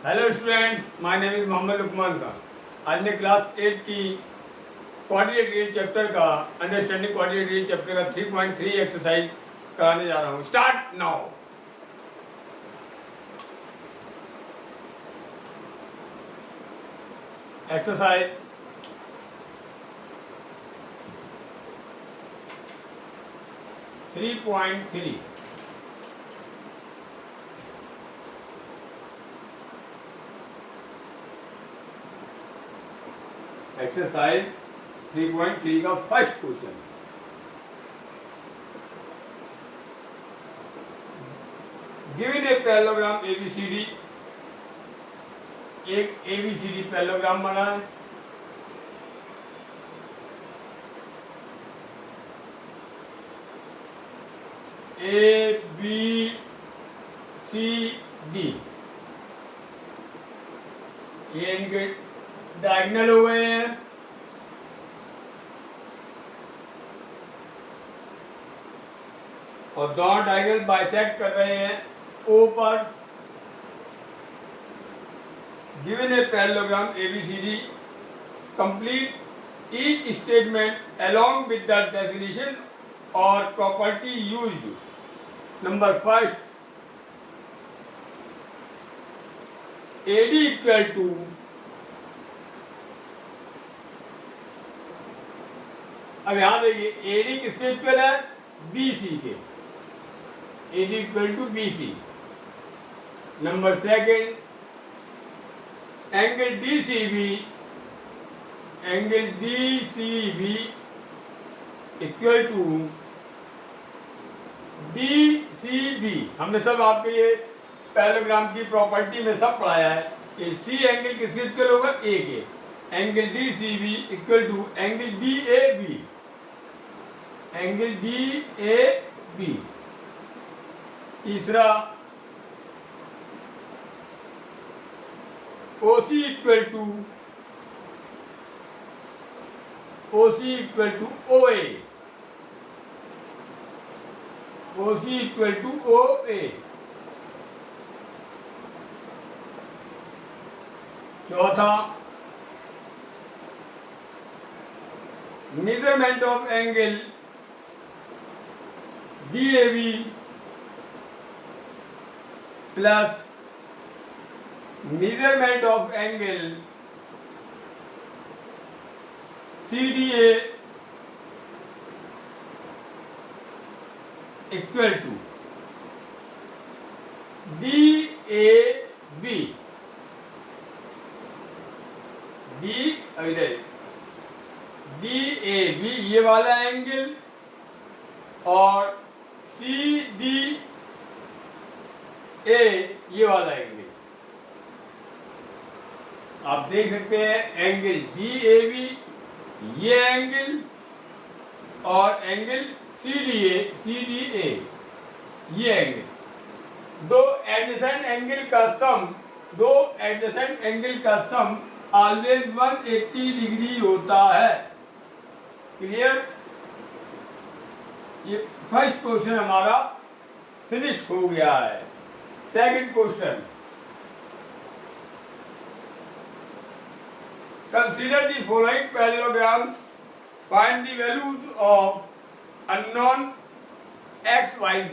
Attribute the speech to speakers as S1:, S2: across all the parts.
S1: Hello students, my name is Mohammad Luqman का। आज मैं क्लास 8 की क्वाड्रिलेटरल चैप्टर का अंडरस्टैंडिंग क्वाड्रिलेटरल चैप्टर का 3.3 एक्सरसाइज कराने जा रहा हूँ। Start now. Exercise three point three. Exercise 3.3 का first question. Given a parallelogram ABCD, एक एबीसीडी पैरेललोग्राम बना है। ए बी सी डी, ये इनके डायगोनल हो गए हैं। और दोनों डायगोनल बाइसेक्ट कर रहे हैं ओ पर। Given a parallelogram ABCD, complete each statement along with the definition और property used. Number first, AD equal to अब यहां देखिए एडी किसके इक्वल है? बीसी के। AD equal to BC. Number second, angle DCB, angle DCB equal to DCB. हमने सब आपके ये पैरेललोग्राम की प्रॉपर्टी में सब पढ़ाया है कि सी एंगल किसके इक्वल होगा? ए के। Angle DCB equal to angle DAB, angle DAB. तीसरा, ओसी इक्वल टू ओए, ओसी इक्वल टू ओए। चौथा, measurement of angle DAB plus measurement of angle CDA equal to DAB. DAB ये वाला angle और CDA ये वाला एंगल। आप देख सकते हैं एंगल डीएबी ये एंगल और एंगल सीडीए ये एंगल। दो एडजेसेंट एंगल का सम ऑलवेज 180 डिग्री होता है। क्लियर? ये फर्स्ट क्वेश्चन हमारा फिनिश हो गया है। Second question, consider the following parallelograms, find the values of unknown x, y, z.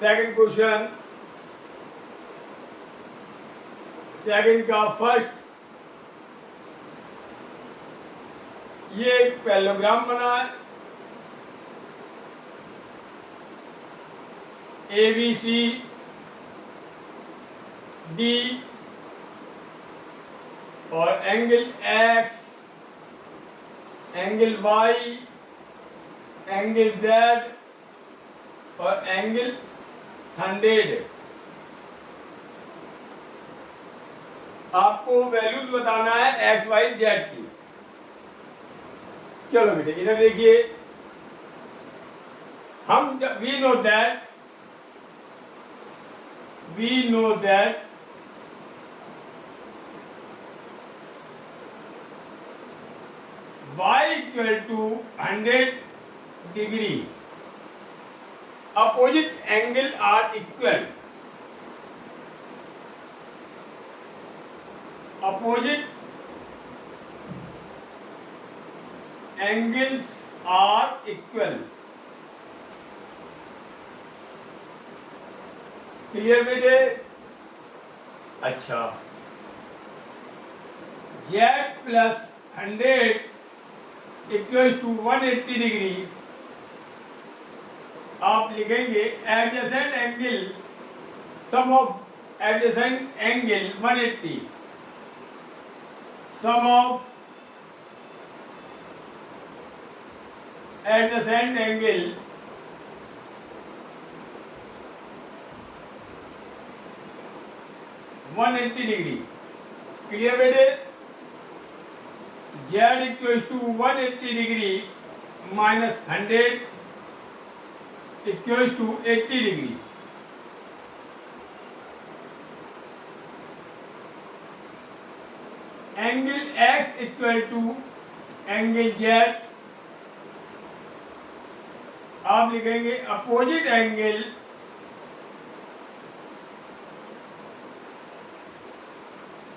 S1: Second question, second का फर्स्ट, ये एक पैरेललोग्राम बना है ए बी सी डी और angle x, angle y, angle z और एंगल 100। आपको वैल्यूज बताना है एक्स वाई जेड की। चलो बेटे इधर देखिए, we know that y equal to 100 degree, opposite angle are equal। Opposite angles are equal. Clear बेटे? अच्छा, Z plus 100 equals to 180 degree. आप लिखेंगे adjacent angle, sum of adjacent angle 180, sum of adjacent angle 180 degree. Clear बेटे? Z equals to 180 degree minus 100 equals to 80 degree. Angle X equal to angle Z, आप लिखेंगे opposite angle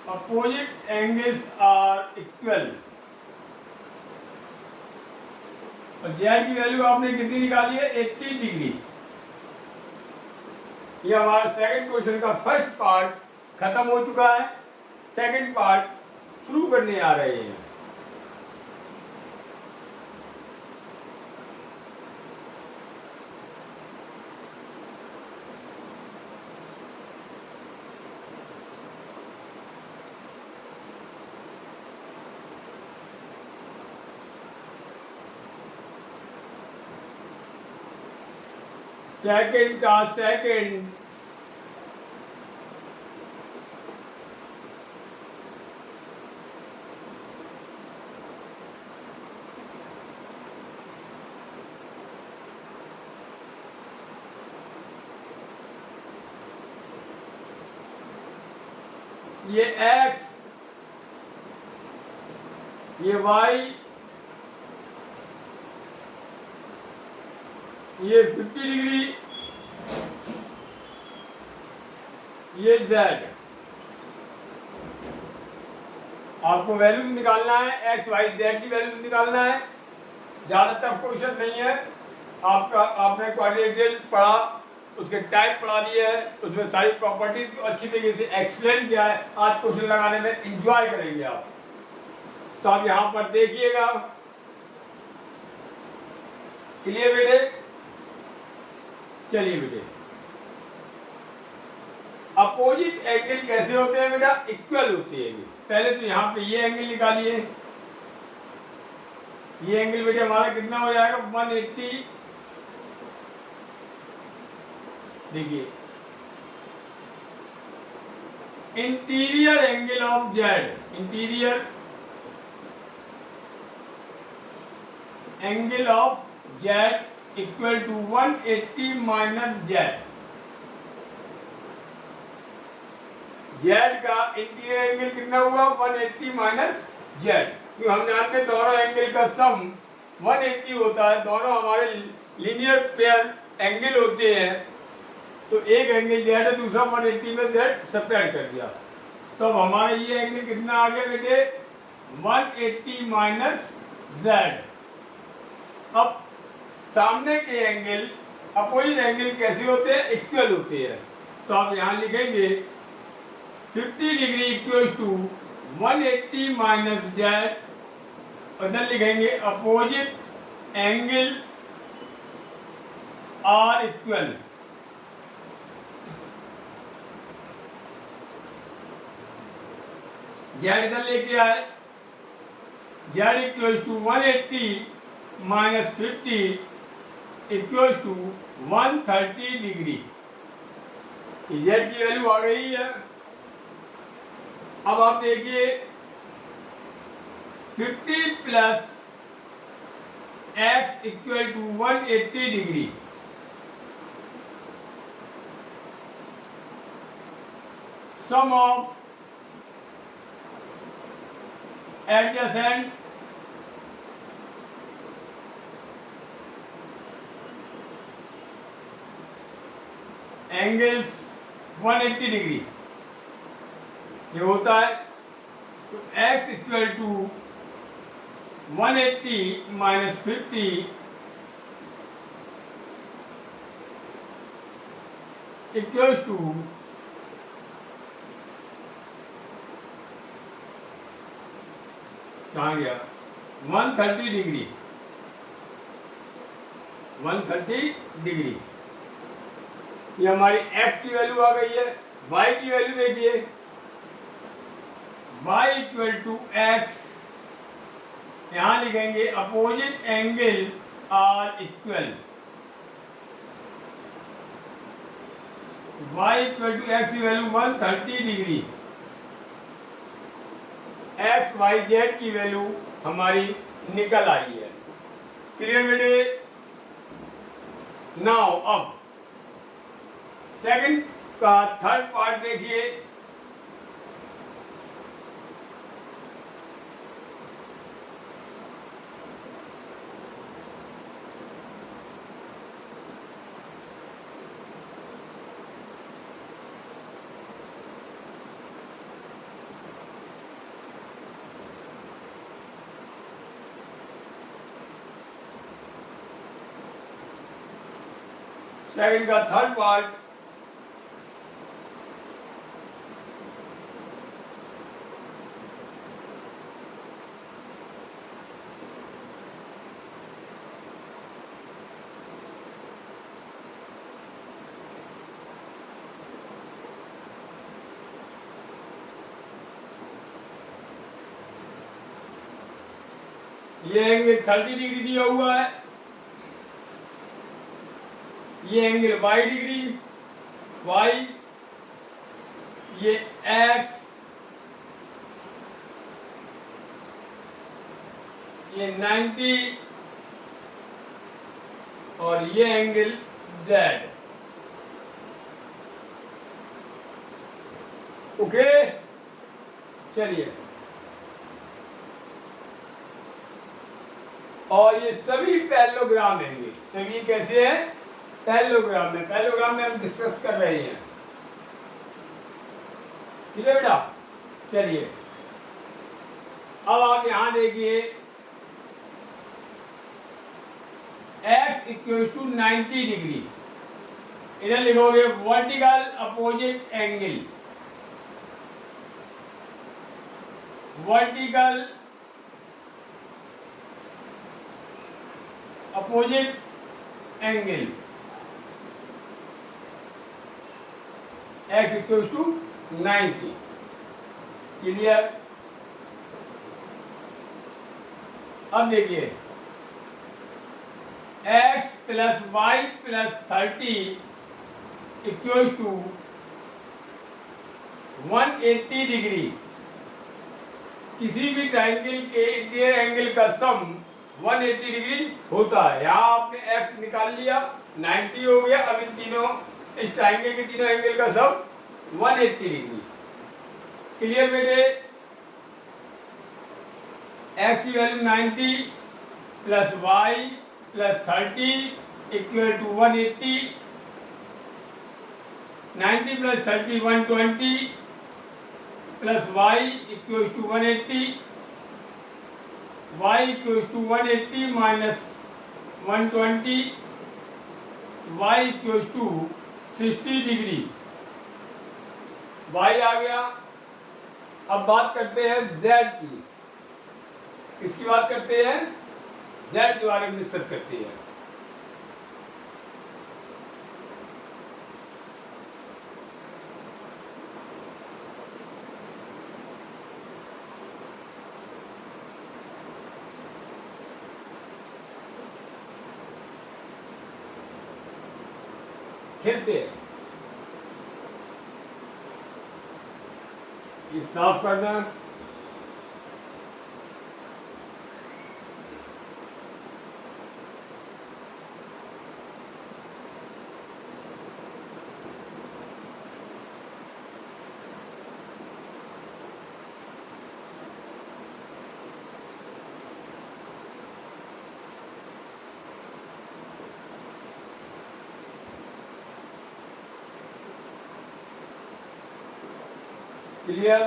S1: opposite angles are equal. और Z की value आपने कितनी निकाली है? 80 degree. ये हमारा सेकंड क्वेश्चन का फर्स्ट पार्ट खत्म हो चुका है। सेकंड पार्ट शुरू करने आ रहे हैं। सेकंड का सेकंड ये x, ये y, ये 50 डिग्री, ये z। आपको वैल्यूज निकालना है, x, y, z की वैल्यूज निकालना है। ज़्यादा टफ क्वेश्चन नहीं है। आपने क्वाड्रेटिक पढ़ा, उसके टाइप पढ़ा दिया है, उसमें सारी प्रॉपर्टीज को अच्छी तरीके से एक्सप्लेन किया है। आज क्वेश्चन लगाने में एंजॉय करेंगे आप। तो आप यहाँ पर देखिएगा। क्लियर बेटे? चलिए बेटे, अपोजिट एंगल कैसे होते हैं बेटा? इक्वल होते हैं। पहले तो यहाँ पे ये एंगल निकालिए। ये एंगल बेटे हमारा कितना हो जाएगा? 180। देखिए, interior angle of Z, interior angle of Z equal to 180 minus Z. Z का इंटीरियर एंगल कितना हुआ? 180 माइनस जेड। क्योंकि हम जानते हैं दोनों एंगल का सम 180 होता है। दोनों हमारे लीनियर पेयर एंगल होते हैं। तो एक एंगल जेड है, दूसरा 180 में जेड सब्ट्रैक्ट कर दिया। तो अब हमारा ये एंगल कितना आ गया बेटे? 180 माइनस जेड। अब सामने के एंगल अपोजिट एंगल कैसे होते हैं? इक्वल होते हैं। तो आप यहाँ लिखेंगे 50 degree equals to 180 minus Z, और इधर लिखेंगे opposite angle are equal. Z इधर लेके आए, Z equals to 180 minus 50 equals to 130 degree. जेड की वैल्यू आ गई है। अब आप देखिए 50 plus X equal to 180 degree. Sum of adjacent angles 180 degree ये होता है तो x equal to 180 minus 50 equals to 130 degree. 130 degree ये हमारी x की वैल्यू आ गई है। y की वैल्यू देखिए, y इक्वल टू एक्स, यहां लिखेंगे opposite angle are equal, y equal to X की value 130 degree, X Y Z की वैल्यू हमारी निकल आई है। क्लियर बेटे? नाउ अब सेकंड का थर्ड पार्ट देखिए। सेकंड का थर्ड पार्ट, ये एंगल 30 डिग्री दिया हुआ है, ये एंगल y डिग्री y, ये x, ये 90 और ये एंगल z। ओके, चलिए, और ये सभी पैरेललोग्राम हैं। सभी कैसे हैं? पैरेललोग्राम में। पैरेललोग्राम में हम डिस्कस कर रहे हैं। ठीक है बेटा? चलिए, अब आप यहां देखिए, x इक्वल्स टू 90 डिग्री, इधर लिखोगे vertical opposite angle, vertical opposite angle, x equals to 90। Clear? अब देखिए, x plus Y plus 30 equals to 180 degree. किसी भी ट्राइंगल के इंटीरियर एंगल का सम 180 डिग्री होता है। यहाँ आपने x निकाल लिया, 90 हो गया। अब इन तीनों, इस ट्राइंगल के तीनों एंगल का सम 180 डिग्री। क्लियर बेटे? x की value 90 plus Y plus 30 equal to 180, 90 plus 30 120 plus Y equal to 180, y equals to 180 minus 120, y equals to 60 degree. y आ गया। अब बात करते हैं z की। किसकी बात करते हैं? z के बारे में डिस्कस करते हैं। खेलते हैं, ये साफ करना। क्लियर?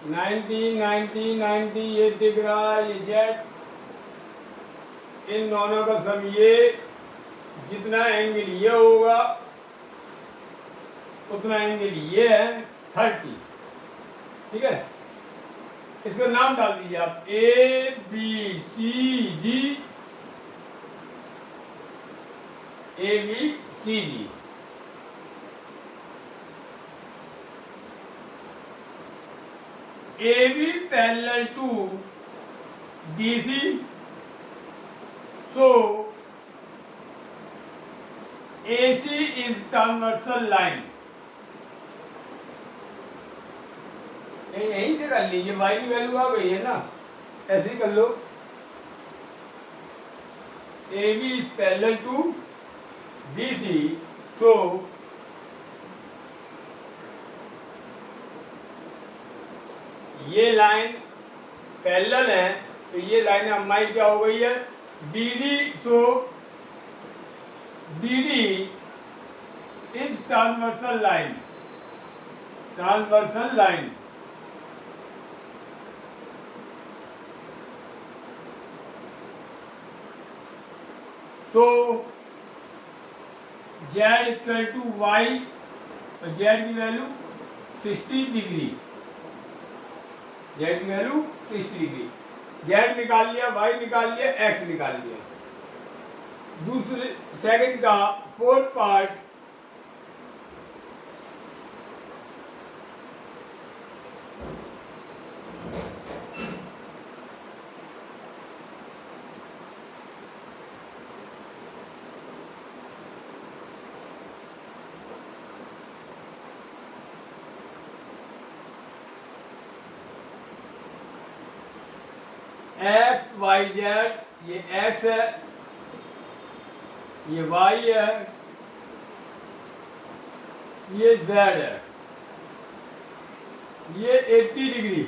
S1: 90 90 90 ये दिख रहा है, ये जेड, इन दोनों का सम ये, जितना एंगल ये होगा उतना एंगल ये है 30। ठीक है, इसका नाम डाल दीजिए आप ABCD, ABCD। AB parallel to DC, so AC is transversal line। यहीं से कर लीजिए, y की वैल्यू आ गई है ना, ऐसे ही कर लो। AB is parallel to DC, so ये लाइन पैरेलल है, तो ये लाइन हमारी क्या हो गई है, BD, so BD is transversal line, transversal line. So Z equal to Y, और Z की वैल्यू 60 डिग्री, Z की वैल्यू 60 डिग्री। Z निकाल लिया, Y निकाल लिया, X निकाल लिया। दूसरे सेकंड का fourth part, X Y Z, ये एक्स है, ये वाई है, ये जेड है, ये 80 डिग्री,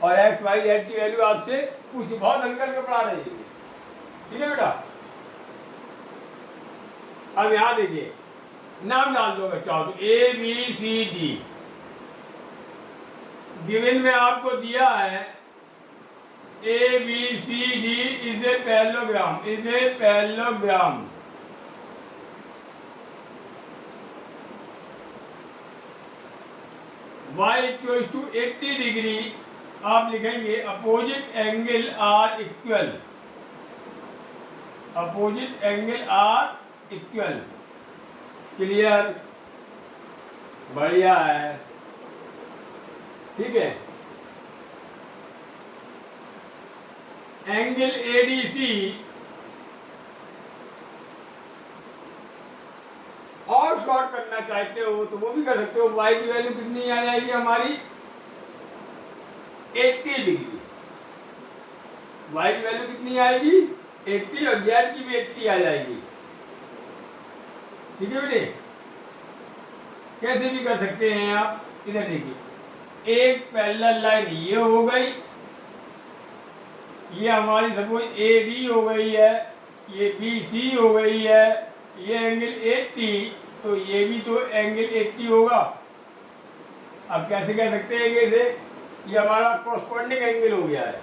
S1: और एक्स वाई जेड की वैल्यू आपसे कुछ बहुत अंकल के पढ़ा रही है। ठीक है बेटा, अब यहां देखिए, नाम डाल दो बच्चा, तो ABCD गिवन में आपको दिया है, ABCD is a parallelogram, is a parallelogram. Y equals to 80 degree, आप लिखेंगे opposite angle are equal, opposite angle are equal. Clear, बढ़िया है। ठीक है, एंगल ADC और शॉर्ट करना चाहते हो तो वो भी कर सकते हो। Y की वैल्यू कितनी आ जाएगी हमारी, 80 डिग्री। Y की वैल्यू कितनी आएगी, 80, और Z की भी 80 आ जाएगी। ठीक है बेटे, कैसे भी कर सकते हैं आप। इधर देखिए, एक पैरेलल लाइन ये हो गई, ये हमारी सपोज AB हो गई है, ये BC हो गई है, ये एंगल 80, तो ये भी तो एंगल 80 होगा। अब कैसे कह सकते हैं कैसे, ये हमारा कोरस्पॉन्डिंग एंगल हो गया है।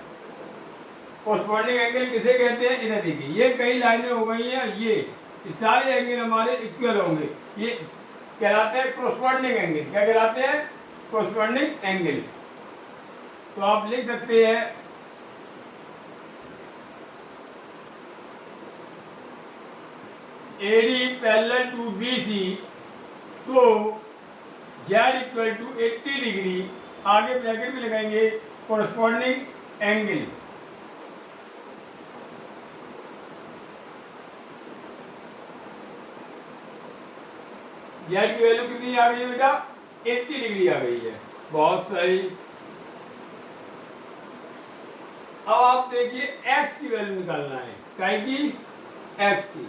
S1: कोरस्पॉन्डिंग एंगल किसे कहते हैं, इधर देखिए, ये कई लाइनें हो गई हैं, ये सारे एंगल हमारे इक्वल होंगे, ये कहलाते हैं कोरस्पॉन्डिंग एंगल। क्या कहलाते हैं, कोरस्पॉन्डिंग एंगल। तो आप लिख सकते हैं AD parallel to BC, so Z equal to 80 degree, आगे ब्रैकेट में लगाएंगे कोरस्पॉन्डिंग एंगल। Z की वैल्यू कितनी आ गई है बेटा, 80 डिग्री आ गई है। बहुत सही। अब आप देखिए x की वैल्यू निकालना है, क्या की, x की।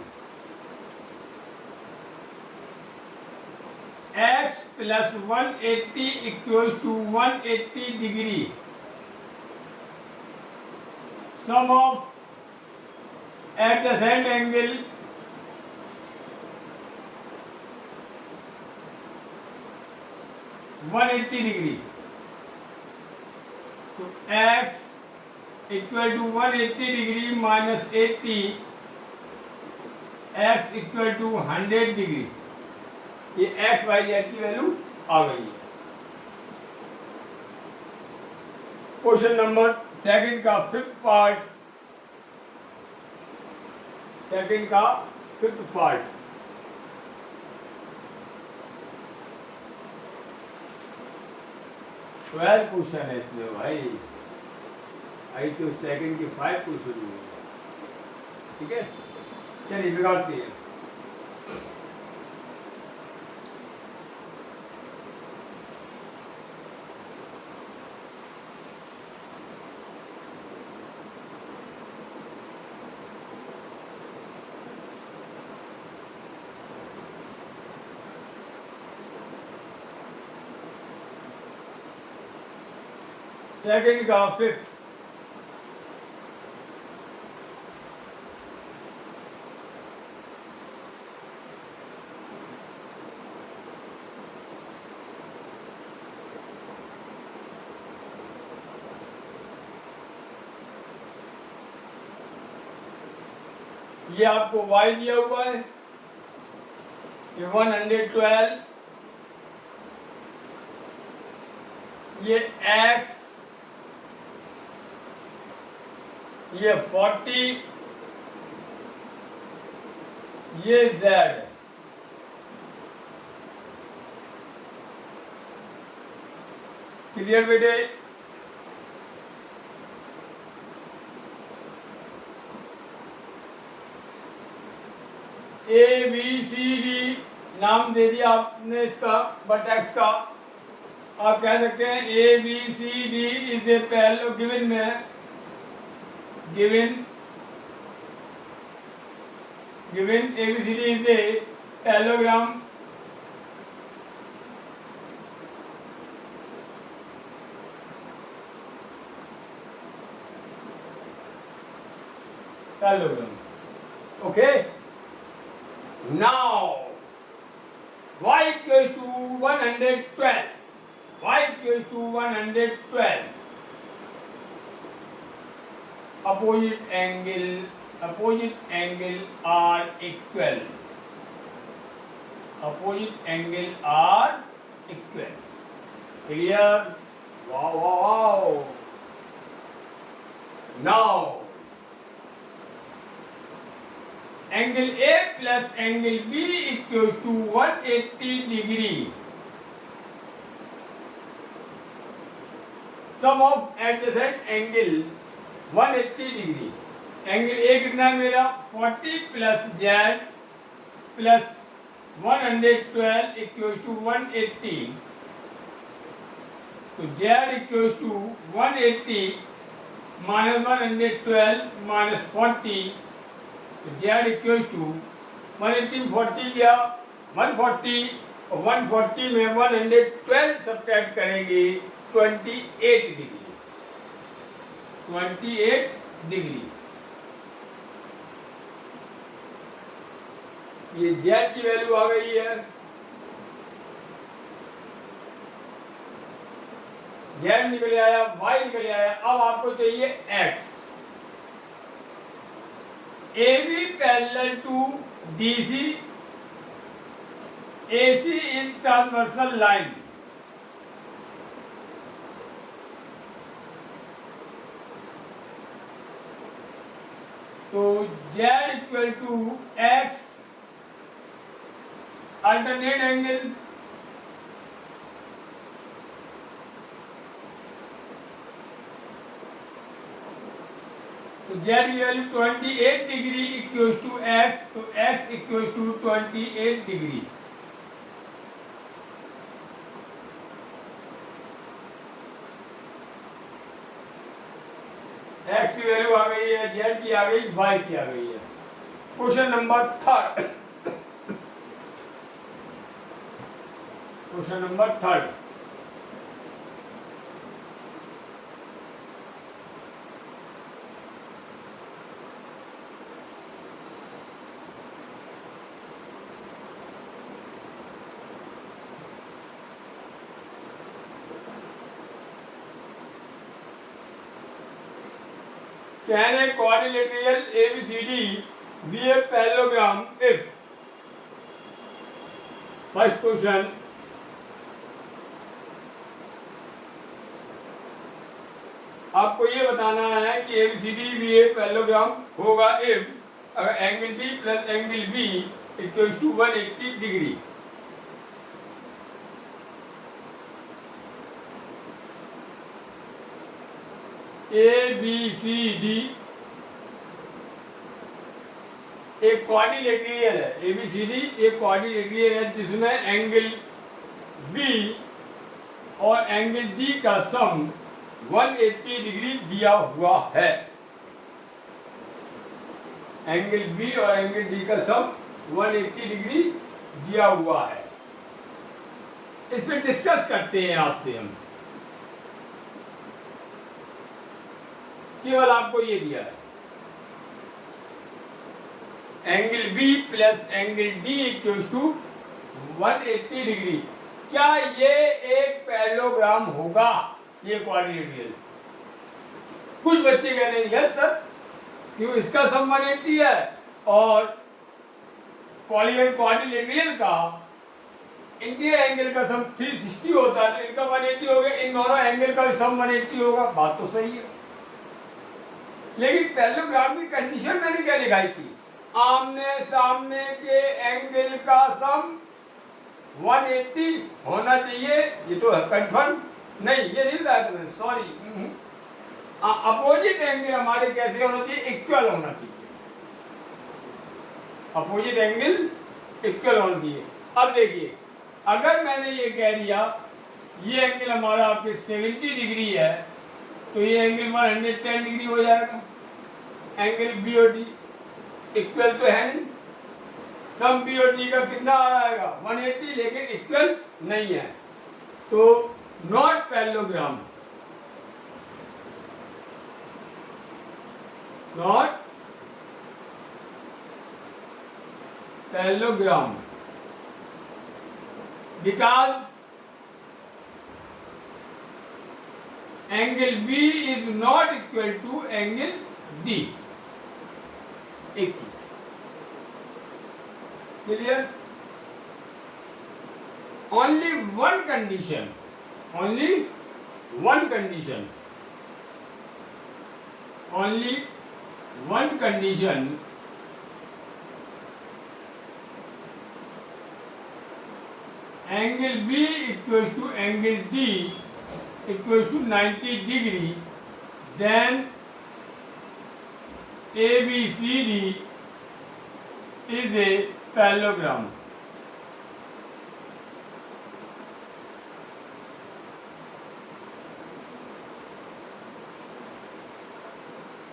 S1: x plus 180 equals to 180 degree, sum of adjacent angle 180 degree. तो x equal to 180 degree minus 80, x equal to 100 degree. ये x y z की वैल्यू आ गई है। क्वेश्चन नंबर सेकंड का फिफ्थ पार्ट, सेकंड का फिफ्थ पार्ट। ट्वेल्व क्वेश्चन है इसमें भाई, आई तो सेकंड के 5 क्वेश्चन हुए। ठीक है, चलिए बिगाड़ते हैं। सेकंड का फिफ्थ, ये आपको y दिया हुआ है, ये 112, ये x, ये 40, ये z। क्लियर बेटे? ए बी सी डी नाम दे दिया आपने इसका, बट एक्स का आप कह सकते हैं A B C D is a parallel, given में है, given A B C D is a parallelogram okay. Now y equals to 112, y equals to 112, opposite angle are equal, opposite angle are equal. Clear? Wow, wow, wow. Now angle A plus angle B equals to 180 degree. Sum of adjacent angle 180 degree. Angle A कितना है मेरा 40 plus Z plus 112 equals to 180। तो Z equals to 180 minus 112 minus 40, तो Z equals to 180 40 गया 140, और 140 में 112 subtract करेंगे 28 degree, 28 degree. ये Z की वैल्यू आ गई है, Z निकल आया, Y निकल आया। अब आपको चाहिए X। AB parallel to DC, AC is transversal line. तो Z equal to X alternate angle, तो Z की value 28 degree equals to X, तो X equals to 28 degree. X की वैल्यू आ गई है, Z की आ गई, Y की आ गई है। Question number third, question number third, can a quadrilateral ABCD be a parallelogram if first question आपको ये बताना है कि ABCD भी एक पैरेललोग्राम होगा इफ अगर angle D plus angle B equals to 180 degree. ABCD एक क्वाड्रिलेटरल है, ABCD एक क्वाड्रिलेटरल है जिसमें एंगल B और एंगल D का सम 180 डिग्री दिया हुआ है। एंगल B और एंगल D का सम 180 डिग्री दिया हुआ है। इस पर डिस्कस करते हैं आपसे हम। केवल आपको ये दिया है angle B plus angle D equals to 180 degree. क्या ये एक पैरेललोग्राम होगा? ये क्वाड्रिलेटरल। कुछ बच्चे कह रहे हैं यस सर, क्यों इसका सम 180 है और पॉलीगन क्वाड्रिलेटरल का इंटीरियर एंगल का सम 360 होता है, तो इनका 180 हो गया, इन दोनों एंगल का सम 180 होगा। बात तो सही है, लेकिन पैरेललोग्राम की कंडीशन मैंने क्या लिखाई थी? आमने सामने के एंगल का सम 180 होना चाहिए। ये तो कंफर्म नहीं, ये नहीं बताया मैंने, सॉरी। अपोजिट एंगल हमारे कैसे होना चाहिए? इक्वल होना चाहिए। अपोजिट एंगल इक्वल होना चाहिए। अब देखिए, अगर मैंने ये कह दिया ये एंगल हमारा आपके 70 डिग्री है, तो ये एंगल 110 डिग्री हो जाएगा। एंगल बी और डी इक्वल तो है नहीं, सम बी और डी का कितना आ जाएगा? 180, लेकिन इक्वल नहीं है, तो not parallelogram. Not parallelogram because angle B is not equal to angle D। एक चीज clear? only one condition angle B equals to angle D equals to 90 degree, then ABCD is a parallelogram।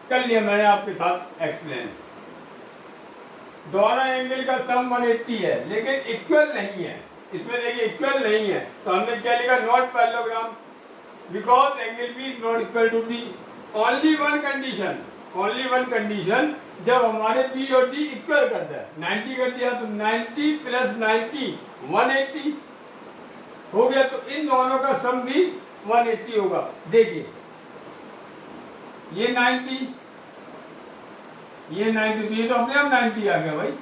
S1: कर लिया मैंने आपके साथ explain. दोनों angle का sum 180 है, लेकिन इक्वल नहीं है। इसमें देखिए इक्वल नहीं है, तो हमने क्या लिखा? Not parallelogram because angle B is not equal to D. Only one condition जब हमारे बी और डी इक्वल करता है। 90 कर दिया तो 90 प्लस 90 180 हो गया, तो इन दोनों का सम भी 180 होगा। देखिए ये 90 तो ये तो अपने आप 90 आ गया भाई,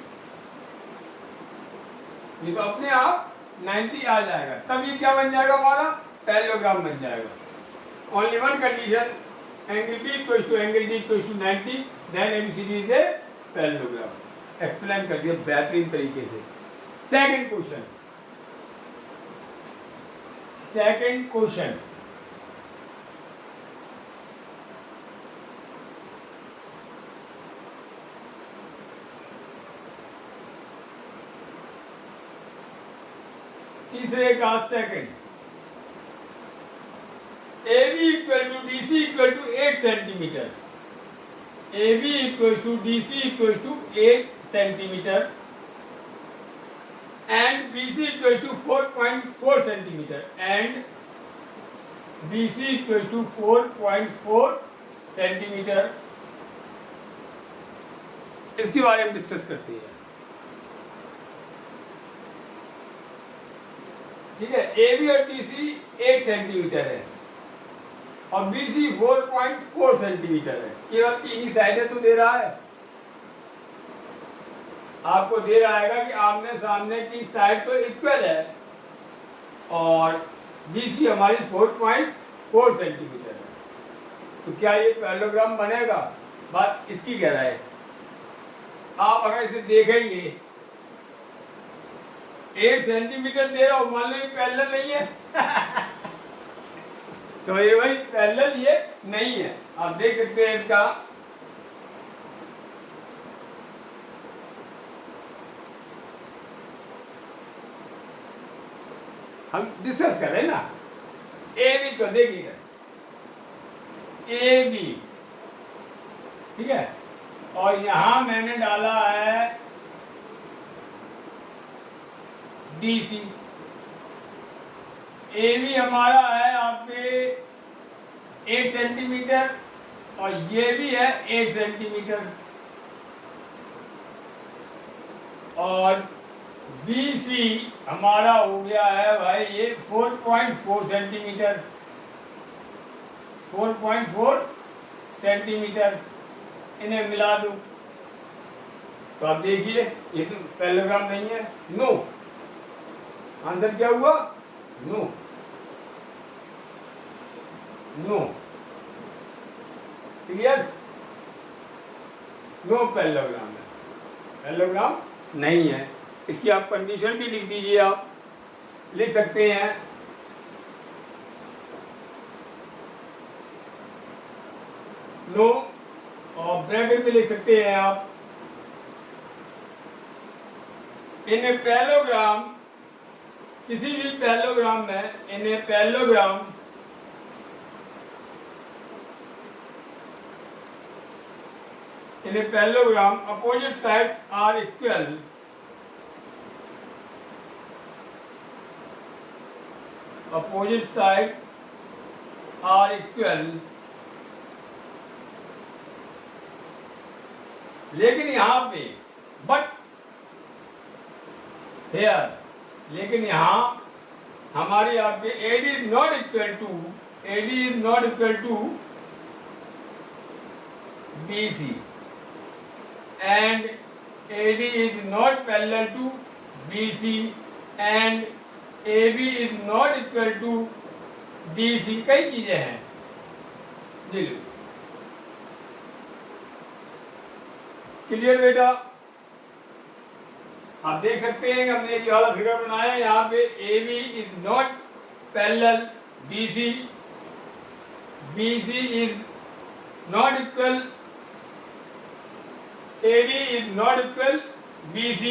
S1: ये तो अपने आप 90 आ जाएगा। तब ये क्या बन जाएगा? हमारा पैरेललोग्राम बन जाएगा। Only one condition, angle B equals to angle D equals to 90, then ABCD is a parallelogram. Explain कर दिया बेहतरीन तरीके से। सेकंड क्वेश्चन तीसरे का सेकंड। AB equal to DC equal to 8 centimetre. AB equal to DC equal to 8 centimetre and BC equal to 4.4 centimetre and BC equal to 4.4 centimetre. इसके बारे में डिस्कस करते हैं। ठीक है, AB और DC 1 सेंटीमीटर है और BC 4.4 सेंटीमीटर है। केवल 3 ही साइडें तो दे रहा है, आपको दे रहा है कि आमने सामने की साइड तो इक्वल है और BC हमारी 4.4 सेंटीमीटर है, तो क्या ये पैरेललोग्राम बनेगा? बात इसकी कह रहा है। आप अगर इसे देखेंगे 1 सेंटीमीटर दे रहा हूं, मान लो ये पैरेलल नहीं है समझिए भाई, पैरेलल ये नहीं है। आप देख सकते हैं इसका हम डिस्कस करें ना, AB को देखिएगा, AB ठीक है, और यहां मैंने डाला है DC। AB हमारा है आपके 1 सेंटीमीटर और ये भी है 1 सेंटीमीटर, और BC हमारा हो गया है भाई ये 4.4 सेंटीमीटर, 4.4 सेंटीमीटर। इन्हें मिला दूं तो आप देखिए ये तो पैरेललोग्राम नहीं है, नो। आंसर क्या हुआ? No, no, clear? No parallelogram है, पैरेललोग्राम नहीं है। इसकी आप कंडीशन भी लिख दीजिए, आप लिख सकते हैं नो, और ब्रैकेट में लिख सकते हैं आप इन पैरेललोग्राम, किसी भी पैरेललोग्राम में in parallelogram opposite sides are equal, opposite side are equal, लेकिन यहां पे बट हेयर, लेकिन यहां हमारी आपके AD is not equal to BC and AD is not parallel to BC and AB is not equal to DC। कई चीजें हैं जी, क्लियर बेटा? आप देख सकते हैं कि हमने ये वाला फिगर बनाया है, यहाँ पे AB is not parallel DC, BC is not equal, AD is not equal BC,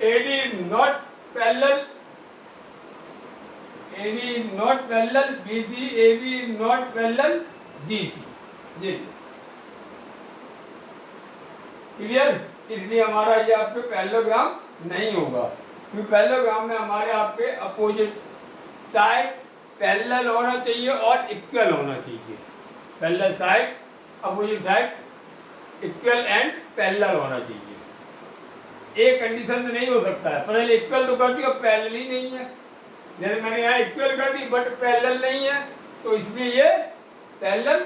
S1: AD is not parallel, AD is not parallel BC, AB is not parallel DC जी, क्लियर? इसलिए हमारा ये आपके पैरेललोग्राम नहीं होगा, क्योंकि पैरेललोग्राम में हमारे आपके अपोजिट साइड पैरेलल होना चाहिए और इक्वल होना चाहिए। Parallel side, opposite side equal and parallel होना चाहिए। एक कंडीशन से नहीं हो सकता है, पहले इक्वल तो कर दी और पैरेलल ही नहीं है, जैसे मैंने यहाँ इक्वल कर दी बट पैरेलल नहीं है, तो इसमें ये पैरेलल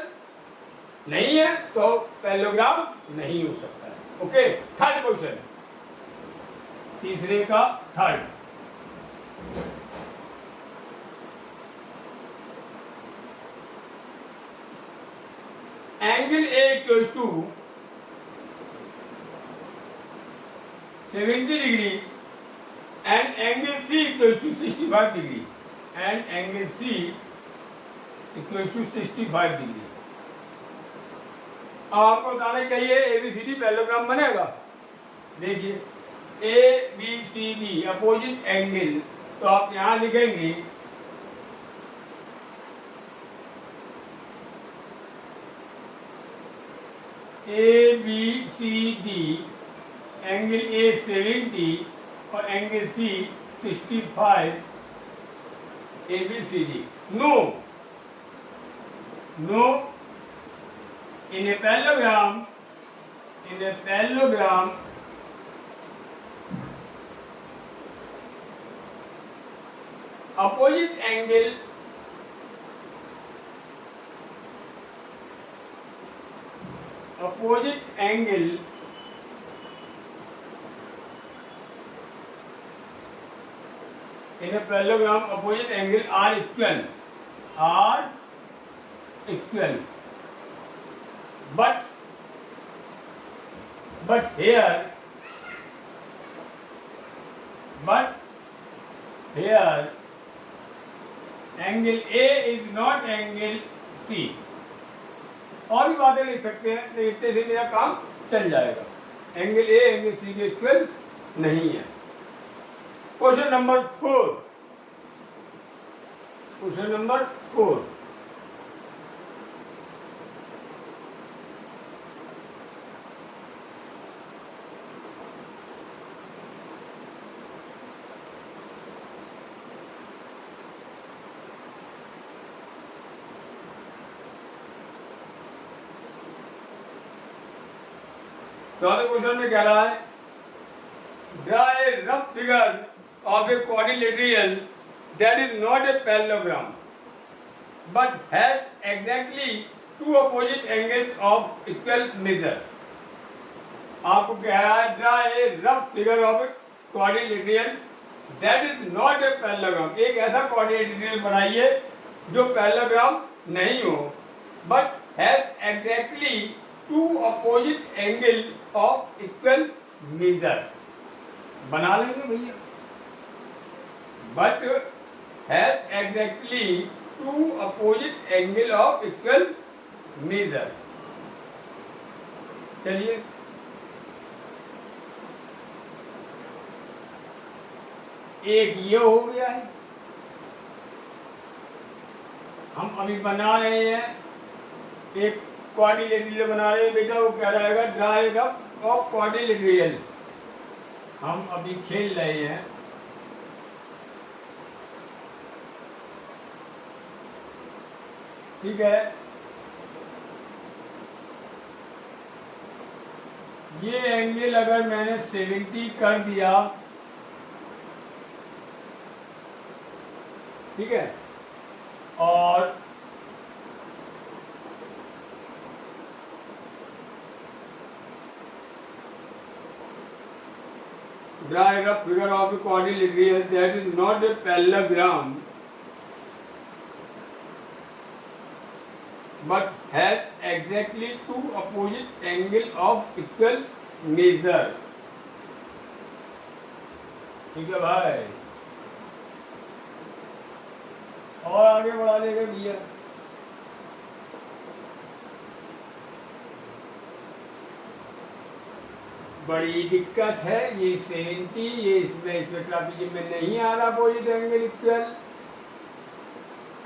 S1: नहीं है, तो पैरेललोग्राम नहीं हो सकता है। ओके, थर्ड क्वेश्चन, तीसरे का third, angle A equals to 70 degree and angle C equals to 65 degree and angle C equals to 65 degree। अब आपको बताना चाहिए ABCD पैरेललोग्राम बनेगा। देखिए ABCD अपोजिट एंगल, तो आप यहां लिखेंगे ABCD, एंगल A 70 और angle C 65, ABCD। No, no, in a parallelogram opposite angle opposite angle in a parallelogram, opposite angle are equal, but here angle A is not angle C. और भी बातें लिख सकते हैं, तो इतने से मेरा काम चल जाएगा। एंगल ए एंगल सी के इक्वल नहीं है। क्वेश्चन नंबर 4, चौथे क्वेश्चन में कह रहा है draw a rough figure of a quadrilateral that is not a parallelogram but has exactly two opposite angles of equal measure. आपको कह रहा है draw a rough figure of a quadrilateral that is not a parallelogram. एक ऐसा quadrilateral बनाइए जो parallelogram नहीं हो but has exactly two opposite angle of equal measure. बना लेंगे भैया, but has exactly two opposite angle of equal major. चलिए एक ये हो गया है, हम अभी बना रहे हैं एक क्वाड्रिलेटरल बना रहे हैं बेटा। वो क्या रहेगा draw a rough of quadrilateral. हम अभी खेल रहे हैं, ठीक है। ये एंगल अगर मैंने 70 कर दिया, ठीक है, और draw a rough figure of a quadrilateral that is not a parallelogram but has exactly two opposite angle of equal measure। ठीक है भाई, और आगे बढ़ा लेगा भैया। बड़ी दिक्कत है ये 70, ये इसमें ट्रापीजियम में नहीं आ रहा अपोजिट एंगल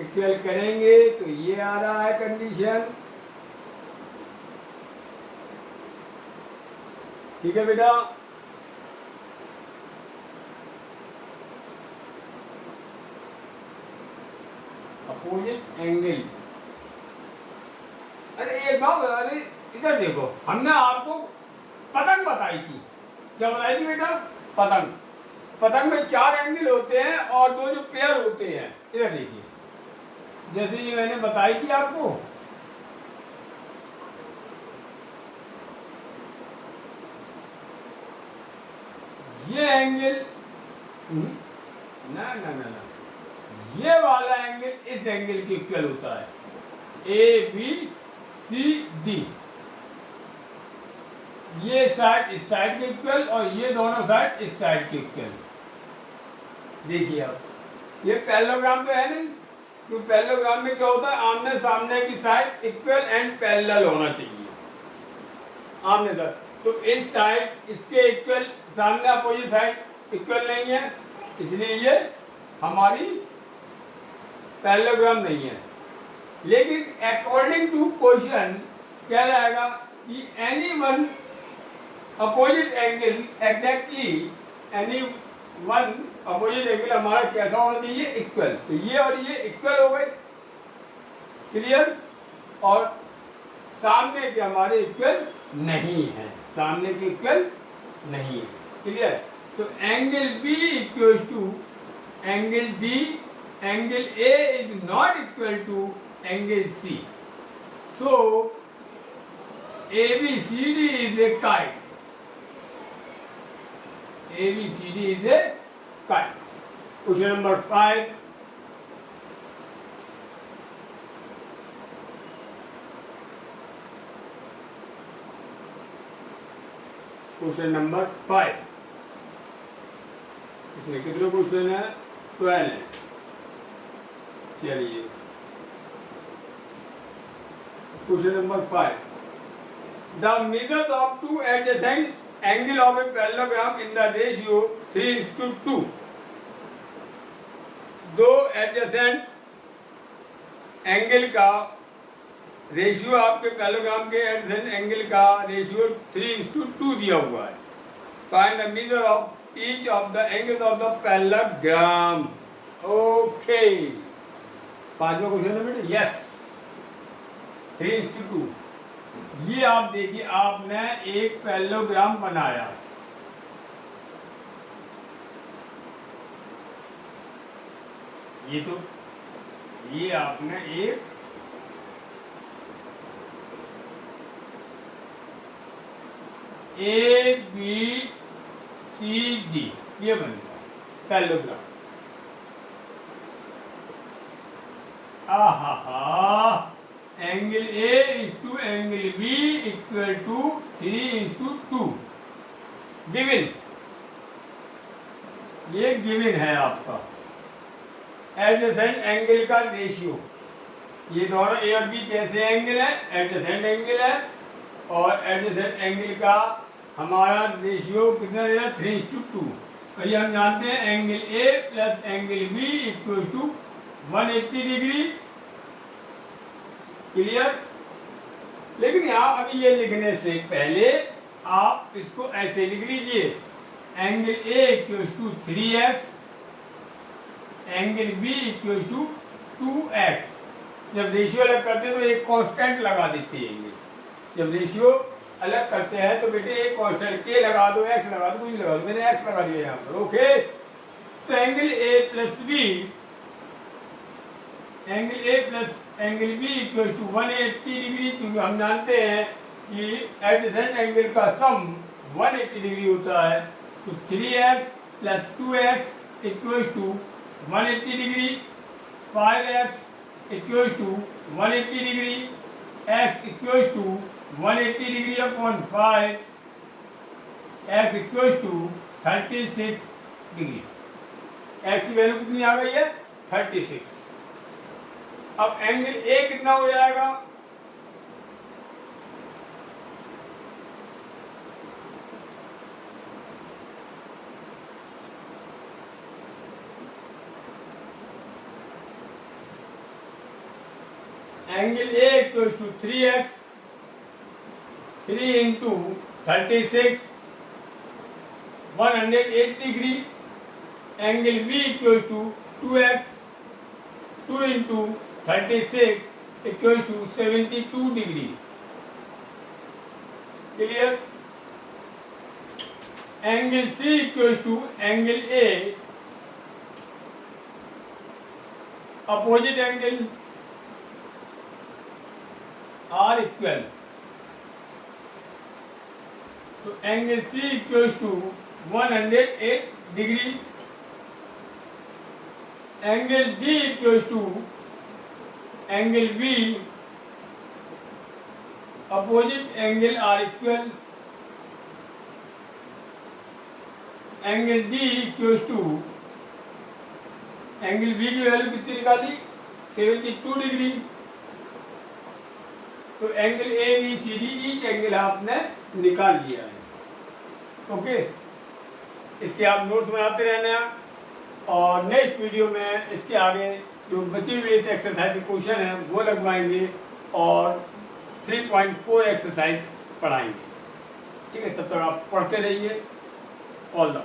S1: इक्वल करेंगे तो ये आ रहा है कंडीशन। ठीक है बेटा, अपोजिट एंगल। अरे एक बात, अरे इधर देखो, हमने आपको पतंग बताई थी। क्या बताई थी बेटा? पतंग में 4 एंगल होते हैं और 2 जो पेयर होते हैं। इधर देखिए, जैसे ये मैंने बताई थी आपको, ये एंगल ना ना ना ना, ये वाला एंगल इस एंगल के इक्वल होता है। ए बी सी डी, ये साइड इस साइड के इक्वल और ये दोनों साइड इस साइड के इक्वल। देखिए आप, ये पैरेललोग्राम तो है नहीं, तो पैरेललोग्राम में क्या होता है, आमने सामने की साइड इक्वल एंड पैरेलल होना चाहिए, आमने सामने। तो इस साइड इसके इक्वल, सामने अपोजिट साइड इक्वल नहीं है, इसलिए ये हमारी पैरेललोग्राम नहीं है। लेकिन अकॉर्डिंग टू क्वेश्चन क्या रहेगा कि any one opposite angle exactly, any one opposite angle हमारा कैसा होना चाहिए, इक्वल। तो ये और ये इक्वल हो गए, क्लियर। और सामने के हमारे इक्वल नहीं है, सामने के इक्वल नहीं है, क्लियर। तो angle B equal to angle D, angle A is not equal to angle C. So ABCD is a kite. ABCD is a kite. Question number 5. Question number 5. इसमें कितने क्वेश्चन है? 12 है. चलिए question number 5. The measures of two adjacent angle of a parallelogram in the ratio 3:2. दो adjacent angle का ratio, आपके parallelogram के adjacent angle का रेशियो 3:2 दिया हुआ है. Find the measure of each of the angles of the parallelogram. Okay, पांचवा question है बेटे. यस, 3:2. ये आप देखिए, आपने एक पैरेललोग्राम बनाया. ये आपने एक ABCD ये बन गया parallelogram. Angle A is angle B equal to 3:2. Given, ये गिवन है आपका एडजेसेंट एंगल का रेशियो. ये दोनों A और B कैसे एंगल है? एडजेसेंट एंगल है. और एडजेसेंट एंगल का हमारा रेशियो कितना रहेगा? 3:2. और ये हम जानते हैं angle A plus angle B equal to 180 degree. Clear? लेकिन यहाँ अभी ये लिखने से पहले आप इसको ऐसे लिख लीजिए. Angle A equal to 3x, angle B equal to 2x. जब रेशियो अलग करते हैं तो एक कांस्टेंट लगा देते हैं. जब रेशियो अलग करते हैं तो बेटे एक कांस्टेंट के लगा दो, x लगा दो, कुछ लगा दो. मैंने x लगा दिया यहाँ पर. ओके, तो angle A plus B, angle A plus angle B equal to 180 degree. क्योंकि हम जानते हैं कि एडजेसेंट एंगल का सम 180 डिग्री होता है. तो 3x plus 2x equal to 180 degree. 5x equal to 180 degree. x equal to 180 degree upon 5, x equal to 36 degree. x की वैल्यू कितनी आ गई है? 36. अब एंगल A कितना हो जाएगा? Angle A equal to 3x, 3 into 36, 108 degree. Angle B equal to 2x, 2 into 36 equal to 72 degree. Clear? Angle C equal to angle A, opposite angle R equal. तो angle C equal to 108 degree. Angle D equal to angle B, opposite angle R equal. Angle D equal to angle B की value कितनी निकाली? 72 degree. तो angle ABCD each angle आपने निकाल लिया है. Okay, इसके आप नोट्स बनाते रहना. और नेक्स्ट वीडियो में इसके आगे जो बची हुई एक्सरसाइज के क्वेश्चन हैं वो लगवाएंगे और 3.4 एक्सरसाइज पढ़ाएंगे. ठीक है, तब तक आप पढ़ते रहिए. All the